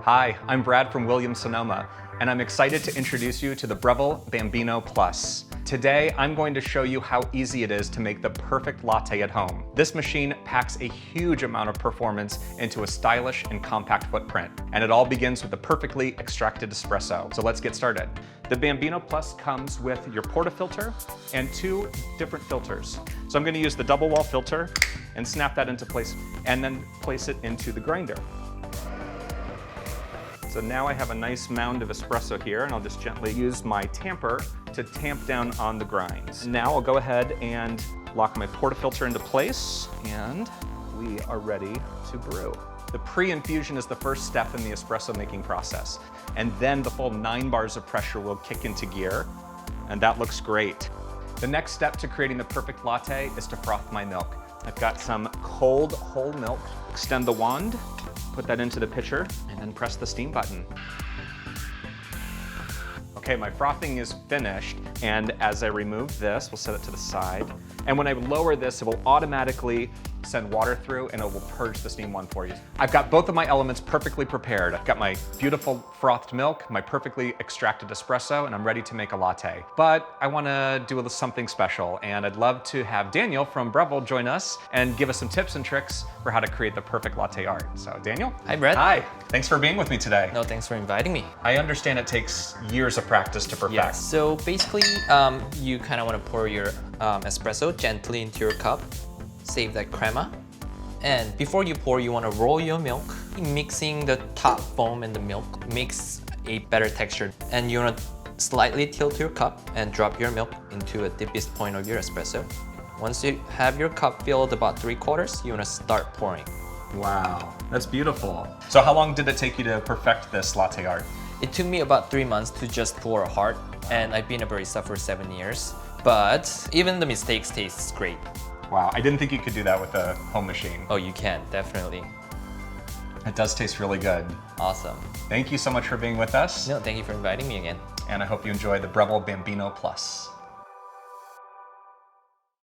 Hi, I'm Brad from Sonoma, and I'm excited to introduce you to the Breville Bambino Plus. Today, I'm going to show you how easy it is to make the perfect latte at home. This machine packs a huge amount of performance into a stylish and compact footprint, and it all begins with the perfectly extracted espresso. So let's get started. The Bambino Plus comes with your portafilter and two different filters. So I'm going to use the double wall filter and snap that into place, and then place it into the grinder. So now I have a nice mound of espresso here, and I'll just gently use my tamper to tamp down on the grinds. Now I'll go ahead and lock my portafilter into place, and we are ready to brew. The pre-infusion is the first step in the espresso making process, and then the full 9 bars of pressure will kick into gear, and that looks great. The next step to creating the perfect latte is to froth my milk. I've got some cold whole milk. Extend the wand, put that into the pitcher, and then press the steam button. Okay, my frothing is finished, and as I remove this, we'll set it to the side. And when I lower this, it will automatically send water through, and it will purge the steam one for you. I've got both of my elements perfectly prepared. I've got my beautiful frothed milk, my perfectly extracted espresso, and I'm ready to make a latte. But I wanna do something special, and I'd love to have Daniel from Breville join us and give us some tips and tricks for how to create the perfect latte art. So Daniel? Hi, Brett. Hi, thanks for being with me today. No, thanks for inviting me. I understand it takes years of practice to perfect. Yes, so basically, you kind of want to pour your espresso gently into your cup, save that crema, and before you pour, you want to roll your milk. Mixing the top foam and the milk makes a better texture, and you want to slightly tilt your cup and drop your milk into the deepest point of your espresso. Once you have your cup filled about 3/4, you want to start pouring. Wow, that's beautiful. So how long did it take you to perfect this latte art? It took me about 3 months to just pour a heart, and I've been a barista for 7 years. But even the mistakes taste great. Wow, I didn't think you could do that with a home machine. Oh, you can, definitely. It does taste really good. Awesome. Thank you so much for being with us. No, thank you for inviting me again. And I hope you enjoy the Breville Bambino Plus.